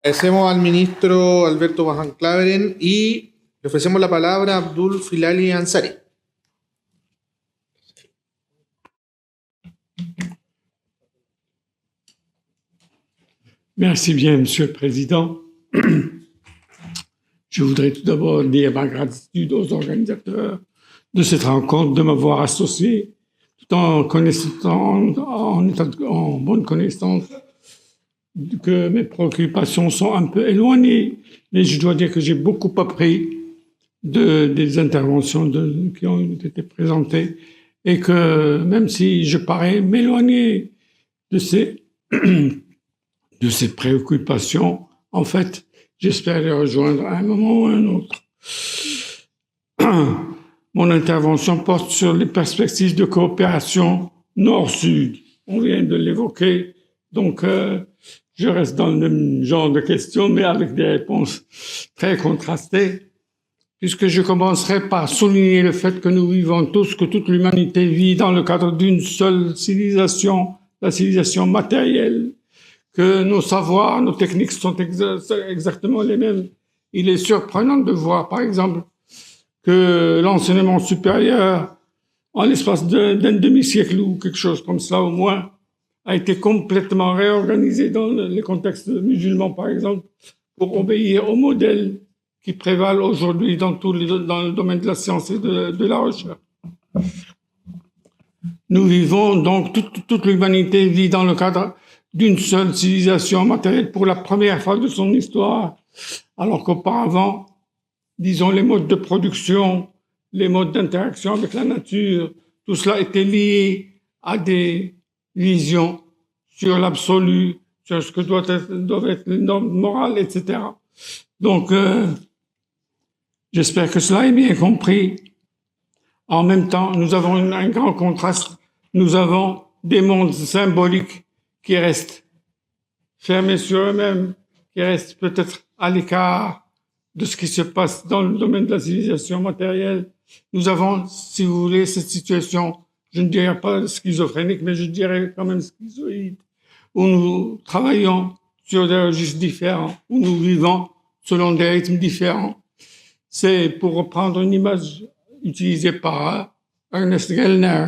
Agradecemos al ministro Alberto Baján Claveren y le ofrecemos la palabra a Abdul Filali Ansari. Merci bien, Monsieur le Président. Je voudrais tout d'abord dire ma gratitude aux organisateurs de cette rencontre de m'avoir associé, tout en bonne connaissance que mes préoccupations sont un peu éloignées, mais je dois dire que j'ai beaucoup appris des interventions qui ont été présentées et que même si je parais m'éloigner de ces préoccupations, en fait, j'espère les rejoindre à un moment ou à un autre. Mon intervention porte sur les perspectives de coopération nord-sud. On vient de l'évoquer, donc je reste dans le même genre de questions, mais avec des réponses très contrastées, puisque je commencerai par souligner le fait que nous vivons tous, que toute l'humanité vit dans le cadre d'une seule civilisation, la civilisation matérielle, que nos savoirs, nos techniques sont exactement les mêmes. Il est surprenant de voir, par exemple, que l'enseignement supérieur, en l'espace d'un demi-siècle ou quelque chose comme ça au moins, a été complètement réorganisé dans les contextes musulmans, par exemple, pour obéir aux modèles qui prévalent aujourd'hui dans le domaine de la science et de la recherche. Nous vivons donc, toute l'humanité vit dans le cadre d'une seule civilisation matérielle pour la première fois de son histoire, alors qu'auparavant, disons, les modes de production, les modes d'interaction avec la nature, tout cela était lié à des visions sur l'absolu, sur ce que doivent être les normes morales, etc. Donc, j'espère que cela est bien compris. En même temps, nous avons un grand contraste. Nous avons des mondes symboliques qui restent fermés sur eux-mêmes, qui restent peut-être à l'écart de ce qui se passe dans le domaine de la civilisation matérielle. Nous avons, si vous voulez, cette situation, je ne dirais pas schizophrénique, mais je dirais quand même schizoïde, où nous travaillons sur des registres différents, où nous vivons selon des rythmes différents. C'est, pour reprendre une image utilisée par Ernest Gellner,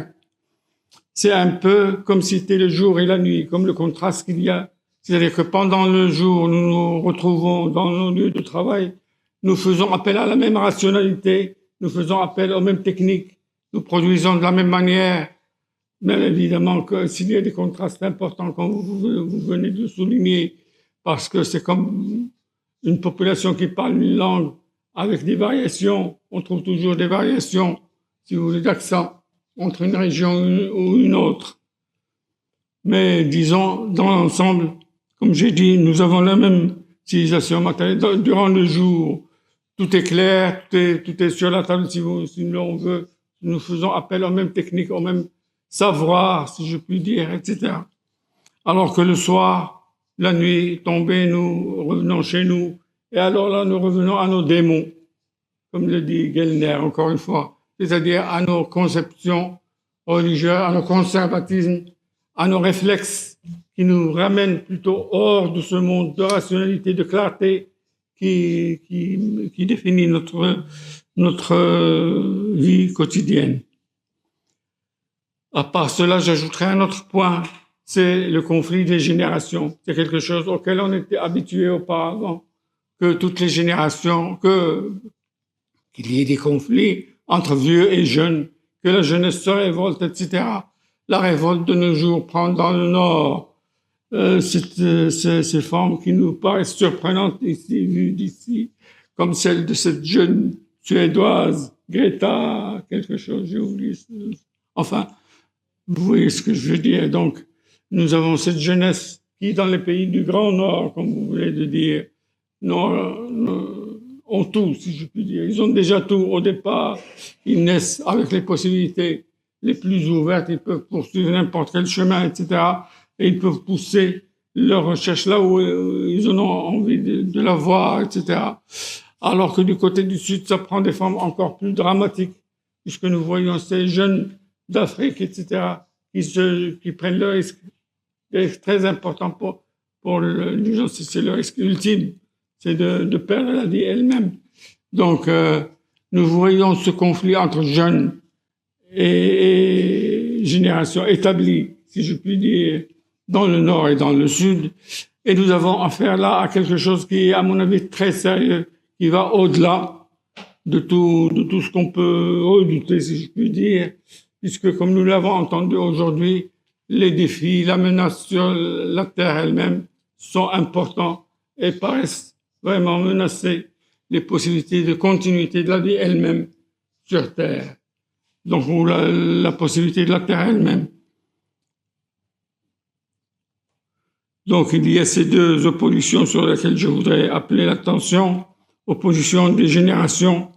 c'est un peu comme si c'était le jour et la nuit, comme le contraste qu'il y a. C'est-à-dire que pendant le jour, nous nous retrouvons dans nos lieux de travail, nous faisons appel à la même rationalité, nous faisons appel aux mêmes techniques, nous produisons de la même manière, mais évidemment que s'il y a des contrastes importants, comme vous venez de souligner, parce que c'est comme une population qui parle une langue avec des variations, on trouve toujours des variations, si vous voulez, d'accent entre une région ou une autre. Mais disons, dans l'ensemble, comme j'ai dit, nous avons la même civilisation matérielle. Durant le jour, tout est clair, tout est sur la table si l'on veut. Nous faisons appel aux mêmes techniques, aux mêmes savoirs, si je puis dire, etc. Alors que le soir, la nuit tombée, nous revenons chez nous. Et alors là, nous revenons à nos démons, comme le dit Gellner, encore une fois, c'est-à-dire à nos conceptions religieuses, à nos conservatismes, à nos réflexes qui nous ramènent plutôt hors de ce monde de rationalité, de clarté qui définit notre vie quotidienne. À part cela, j'ajouterai un autre point, c'est le conflit des générations. C'est quelque chose auquel on était habitué auparavant, que toutes les générations, qu'il y ait des conflits entre vieux et jeunes, que la jeunesse se révolte, etc. La révolte de nos jours prend dans le Nord ces formes qui nous paraissent surprenantes ici, vues d'ici, comme celle de cette jeune Suédoise, Greta, quelque chose, j'ai oublié. Enfin, vous voyez ce que je veux dire. Donc, nous avons cette jeunesse qui, dans les pays du Grand Nord, comme vous venez de dire, ont tout, si je puis dire. Ils ont déjà tout. Au départ, ils naissent avec les possibilités les plus ouvertes. Ils peuvent poursuivre n'importe quel chemin, etc. Et ils peuvent pousser leur recherche là où ils en ont envie de la voir, etc. Alors que du côté du Sud, ça prend des formes encore plus dramatiques, puisque nous voyons ces jeunes d'Afrique, etc., qui prennent le risque très important pour les gens, c'est leur risque ultime, c'est de perdre la vie elle-même. Donc, nous voyons ce conflit entre jeunes et générations établies, si je puis dire, dans le nord et dans le sud. Et nous avons affaire là à quelque chose qui est, à mon avis, très sérieux, qui va au-delà de tout ce qu'on peut redouter, si je puis dire, puisque comme nous l'avons entendu aujourd'hui, les défis, la menace sur la Terre elle-même sont importants et paraissent vraiment menacer les possibilités de continuité de la vie elle-même sur Terre. Donc, ou la possibilité de la Terre elle-même. Donc, il y a ces deux oppositions sur lesquelles je voudrais appeler l'attention. Opposition des générations,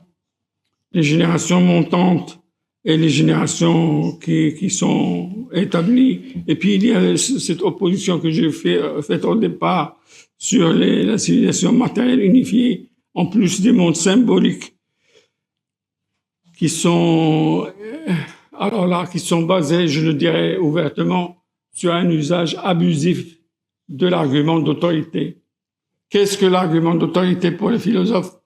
les générations montantes et les générations qui sont établies. Et puis, il y a cette opposition que j'ai faite au départ sur la civilisation matérielle unifiée, en plus des mondes symboliques qui sont, qui sont basés, je le dirais ouvertement, sur un usage abusif de l'argument d'autorité. Qu'est-ce que l'argument d'autorité pour les philosophes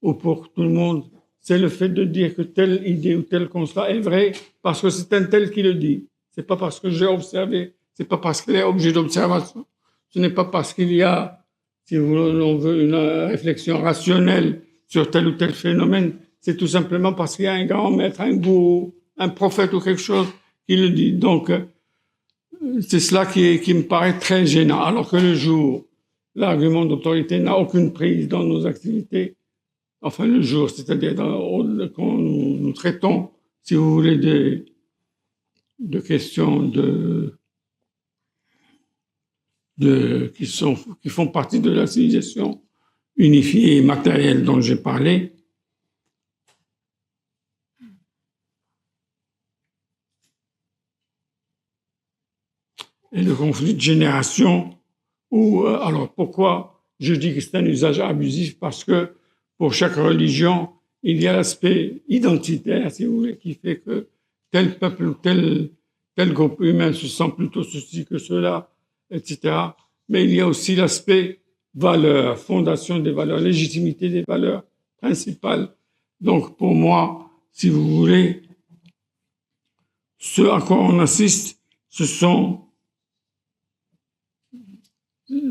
ou pour tout le monde? C'est le fait de dire que telle idée ou tel constat est vrai parce que c'est un tel qui le dit. C'est pas parce que j'ai observé, c'est pas parce qu'il est objet d'observation. Ce n'est pas parce qu'il y a, si l'on veut, une réflexion rationnelle sur tel ou tel phénomène. C'est tout simplement parce qu'il y a un grand maître, un gourou, un prophète ou quelque chose qui le dit. Donc, c'est cela qui me paraît très gênant. Alors que le jour, l'argument d'autorité n'a aucune prise dans nos activités. Enfin, le jour, c'est-à-dire quand nous traitons, si vous voulez, de questions qui font partie de la civilisation unifiée et matérielle dont j'ai parlé. Et le conflit de génération, alors pourquoi je dis que c'est un usage abusif? Parce que pour chaque religion, il y a l'aspect identitaire, si vous voulez, qui fait que tel peuple ou tel groupe humain se sent plutôt ceci que cela, etc. Mais il y a aussi l'aspect valeur, fondation des valeurs, légitimité des valeurs principales. Donc pour moi, si vous voulez, ce à quoi on assiste,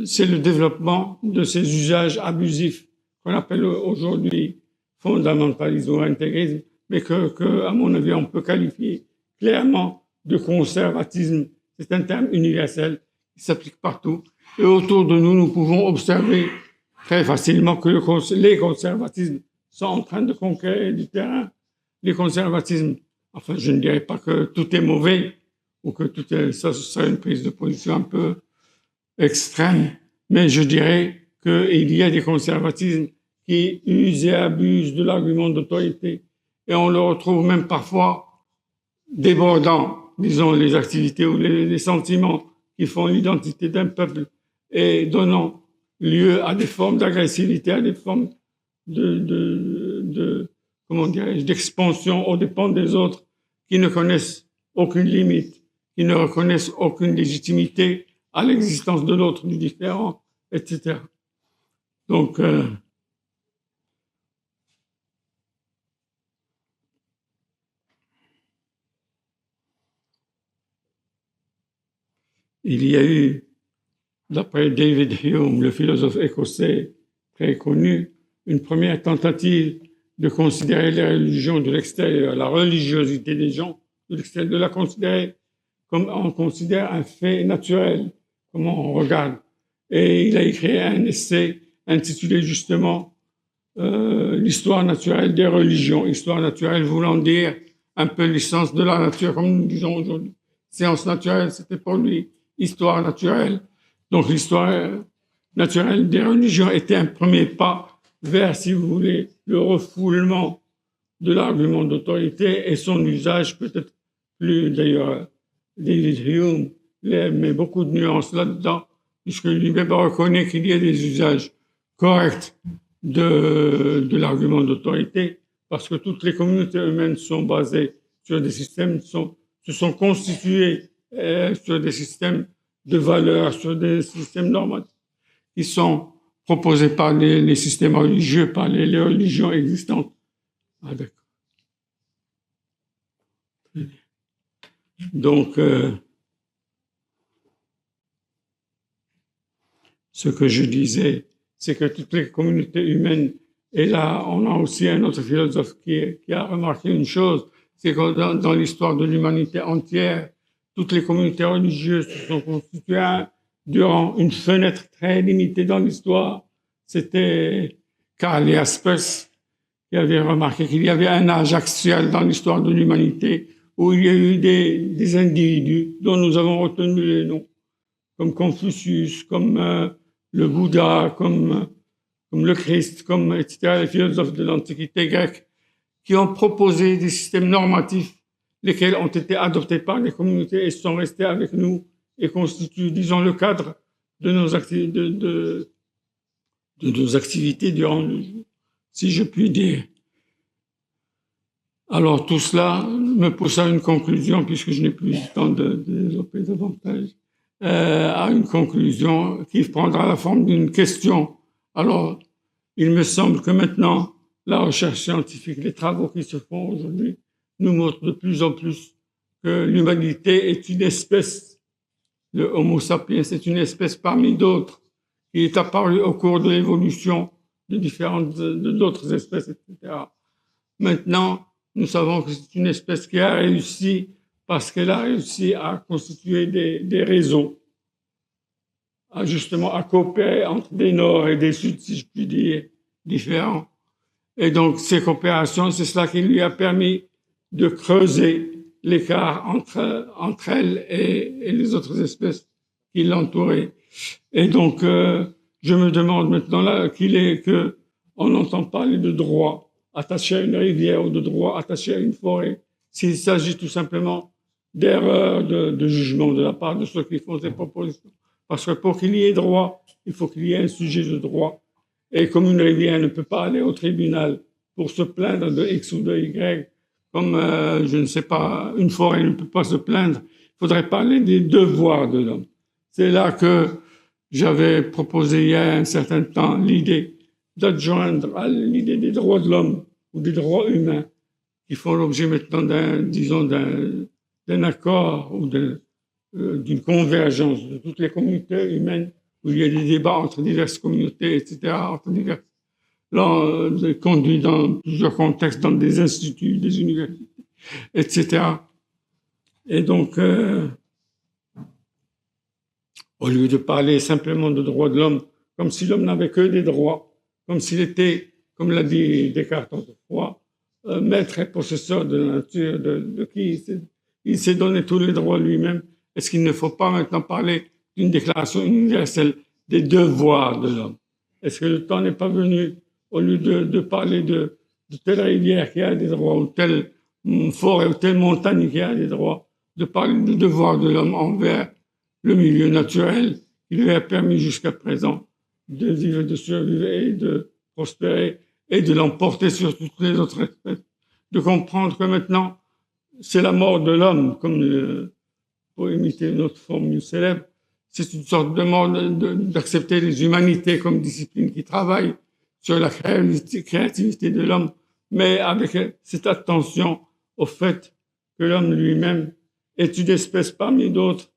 c'est le développement de ces usages abusifs qu'on appelle aujourd'hui fondamentalisme ou intégrisme, mais que, à mon avis, on peut qualifier clairement de conservatisme. C'est un terme universel qui s'applique partout. Et autour de nous, nous pouvons observer très facilement que les conservatismes sont en train de conquérir du terrain. Les conservatismes, enfin, je ne dirais pas que tout est mauvais ou que ça serait une prise de position un peu extrême, mais je dirais qu'il y a des conservatismes qui usent et abusent de l'argument d'autorité et on le retrouve même parfois débordant, disons, les activités ou les sentiments qui font l'identité d'un peuple et donnant lieu à des formes d'agressivité, à des formes comment dirais-je, d'expansion aux dépens des autres qui ne connaissent aucune limite, qui ne reconnaissent aucune légitimité à l'existence de l'autre, du différent, etc. Donc, il y a eu, d'après David Hume, le philosophe écossais très connu, une première tentative de considérer les religions de l'extérieur, la religiosité des gens de l'extérieur, de la considérer comme on considère un fait naturel, comment on regarde. Et il a écrit un essai intitulé justement l'histoire naturelle des religions. Histoire naturelle voulant dire un peu l'essence de la nature, comme nous disons aujourd'hui. Science naturelle, c'était pour lui histoire naturelle. Donc l'histoire naturelle des religions était un premier pas vers, si vous voulez, le refoulement de l'argument d'autorité et son usage peut-être plus, d'ailleurs, David Hume met beaucoup de nuances là-dedans, puisque lui-même reconnaît qu'il y a des usages corrects de l'argument d'autorité, parce que toutes les communautés humaines sont basées sur des systèmes, se sont constituées sur des systèmes de valeurs, sur des systèmes normatifs qui sont proposés par les systèmes religieux, par les religions existantes. Ah, d'accord. Donc, ce que je disais, c'est que toutes les communautés humaines, et là, on a aussi un autre philosophe qui a remarqué une chose, c'est que dans l'histoire de l'humanité entière, toutes les communautés religieuses se sont constituées durant une fenêtre très limitée dans l'histoire. C'était Karl Jaspers qui avait remarqué qu'il y avait un âge axial dans l'histoire de l'humanité où il y a eu des individus dont nous avons retenu les noms, comme Confucius, comme le Bouddha, comme le Christ, comme etc., les philosophes de l'Antiquité grecque, qui ont proposé des systèmes normatifs, lesquels ont été adoptés par les communautés et sont restés avec nous et constituent, disons, le cadre de nos activités durant le jour, si je puis dire. Alors tout cela me pousse à une conclusion, puisque je n'ai plus le temps de développer davantage, à une conclusion qui prendra la forme d'une question. Alors, il me semble que maintenant, la recherche scientifique, les travaux qui se font aujourd'hui, nous montrent de plus en plus que l'humanité est une espèce, le Homo sapiens est une espèce parmi d'autres, qui est apparue au cours de l'évolution d'autres espèces, etc. Maintenant, nous savons que c'est une espèce qui a réussi parce qu'elle a réussi à constituer des réseaux, justement à coopérer entre des nord et des sud, si je puis dire, différents. Et donc, ces coopérations, c'est cela qui lui a permis de creuser l'écart entre elle et les autres espèces qui l'entouraient. Et donc, je me demande maintenant là qu'on entend parler de droit attaché à une rivière ou de droit attaché à une forêt, s'il s'agit tout simplement d'erreurs de jugement de la part de ceux qui font ces propositions. Parce que pour qu'il y ait droit, il faut qu'il y ait un sujet de droit. Et comme une rivière ne peut pas aller au tribunal pour se plaindre de X ou de Y, comme, je ne sais pas, une forêt ne peut pas se plaindre, il faudrait parler des devoirs de l'homme. C'est là que j'avais proposé il y a un certain temps l'idée d'adjoindre à l'idée des droits de l'homme ou des droits humains qui font l'objet maintenant d'un accord ou d'une convergence de toutes les communautés humaines où il y a des débats entre diverses communautés, etc., conduits dans plusieurs contextes, dans des instituts, des universités, etc. Et donc, au lieu de parler simplement de droits de l'homme, comme si l'homme n'avait que des droits, comme s'il était, comme l'a dit Descartes autrefois, maître et possesseur de la nature, de qui il s'est donné tous les droits lui-même. Est-ce qu'il ne faut pas maintenant parler d'une déclaration universelle des devoirs de l'homme? Est-ce que le temps n'est pas venu, au lieu de parler de telle rivière qui a des droits, ou telle forêt, ou telle montagne qui a des droits, de parler des devoirs de l'homme envers le milieu naturel qui lui a permis jusqu'à présent de vivre, de survivre et de prospérer et de l'emporter sur toutes les autres espèces. De comprendre que maintenant, c'est la mort de l'homme, comme pour imiter une autre formule célèbre, c'est une sorte de mort d'accepter les humanités comme discipline qui travaille sur la créativité de l'homme, mais avec cette attention au fait que l'homme lui-même est une espèce parmi d'autres,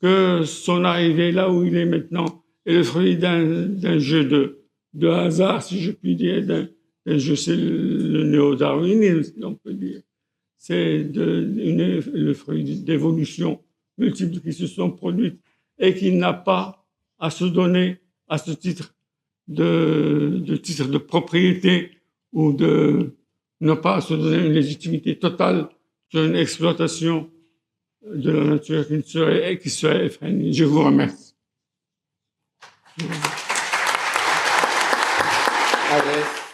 que son arrivée là où il est maintenant est le fruit d'un jeu de hasard, si je puis dire, d'un jeu, c'est le néo-darwinisme, si on peut dire. C'est le fruit d'évolutions multiples qui se sont produites et qui n'a pas à se donner à ce titre de propriété ou n'a pas à se donner une légitimité totale sur une exploitation de la nature qui serait effrénée. Je vous remercie. Agradezco.